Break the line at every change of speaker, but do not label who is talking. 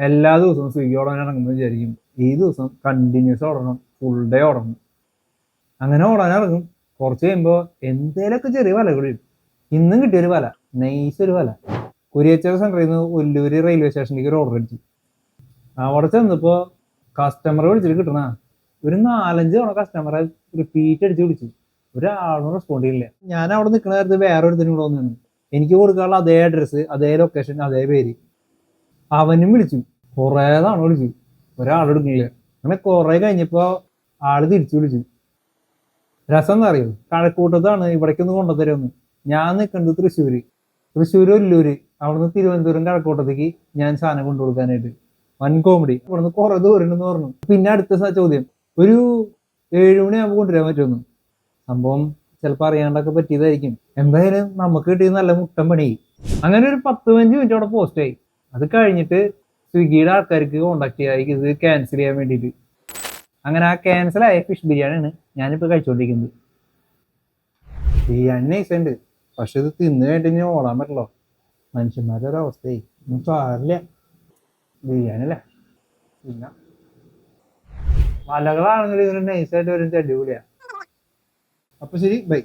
എല്ലാ ദിവസവും സ്വിഗ്ഗി ഓടാൻ ഇറങ്ങുമ്പോൾ വിചാരിക്കും ഈ ദിവസം കണ്ടിന്യൂസ് ഓടണം, ഫുൾ ഡേ ഓടണം. അങ്ങനെ ഓടാൻ ഇറങ്ങും. കുറച്ച് കഴിയുമ്പോൾ എന്തേലൊക്കെ ചെറിയ വലകൾ വരും. ഇന്നും കിട്ടിയൊരു വല, നൈസ് ഒരു വല. കുരിയച്ചൽ സെന്ററിൽ നിന്ന് ഒല്ലൂര് റെയിൽവേ സ്റ്റേഷനിലേക്ക് ഒരു ഓർഡർ അടിച്ചു. അവിടെ ചെന്നപ്പോ കസ്റ്റമർ വിളിച്ചിട്ട് കിട്ടണ ഒരു 4-5 തവണ കസ്റ്റമറെ റിപ്പീറ്റ് അടിച്ച് വിളിച്ചു. ഒരാളും റെസ്പോണ്ട് ചെയ്യില്ല. ഞാൻ അവിടെ നിൽക്കുന്ന നേരത്ത് വേറെ ഒരുത്തിനും കൂടെ വന്നു. എനിക്ക് കൊടുക്കാനുള്ള അതേ അഡ്രസ്സ്, അതേ ലൊക്കേഷൻ, അതേ പേര്. അവനും വിളിച്ചു, കുറേ തവണ വിളിച്ചു, ഒരാളെടുക്കില്ല. അങ്ങനെ കുറെ കഴിഞ്ഞപ്പോ ആള് തിരിച്ചു വിളിച്ചു. രസം എന്താ അറിയോ, കഴക്കൂട്ടത്താണ്, ഇവിടേക്കൊന്ന് കൊണ്ടുതരുമെന്ന്. ഞാൻ നിൽക്കുന്നത് തൃശ്ശൂര് ഒല്ലൂര്, അവിടുന്ന് തിരുവനന്തപുരം കഴക്കൂട്ടത്തേക്ക് ഞാൻ സാധനം കൊണ്ടു കൊടുക്കാനായിട്ട്. വൻ കോമഡി. ഇവിടുന്ന് കുറെ ദൂരം ഉണ്ടെന്ന് പറഞ്ഞു. പിന്നെ അടുത്ത ചോദ്യം, ഒരു 7 മണിയാകുമ്പോൾ കൊണ്ടുവരാൻ പറ്റുമെന്ന്. സംഭവം ചിലപ്പോൾ അറിയാണ്ടൊക്കെ പറ്റിയതായിരിക്കും. എന്തായാലും നമുക്ക് കിട്ടിയത് നല്ല മുട്ടൻ പണി. അങ്ങനെ ഒരു 10-15 മിനിറ്റ് അവിടെ പോസ്റ്റ് ആയി. അത് കഴിഞ്ഞിട്ട് സ്വിഗ്ഗിയുടെ ആൾക്കാർക്ക് കോണ്ടാക്ട് ചെയ്യായി ഇത് ക്യാൻസൽ ചെയ്യാൻ വേണ്ടിയിട്ട്. അങ്ങനെ ആ ക്യാൻസൽ ആയ ഫിഷ് ബിരിയാണിയാണ് ഞാനിപ്പോൾ കഴിച്ചുകൊണ്ടിരിക്കുന്നത്. ബിരിയാണി നൈസുണ്ട്, പക്ഷെ ഇത് തിന്നു കഴിഞ്ഞിട്ട് ഇനി ഓടാൻ പറ്റില്ലോ. മനുഷ്യന്മാരുടെ ഒരു അവസ്ഥയായി. ഒന്നും സാരില്ല, ബിരിയാണി അല്ലേ. പിന്നെ വലകളാണെങ്കിൽ ഇതിന് നൈസായിട്ട് വരും, അടിപൊളിയാ. അപ്പൊ ശരി, ബൈ.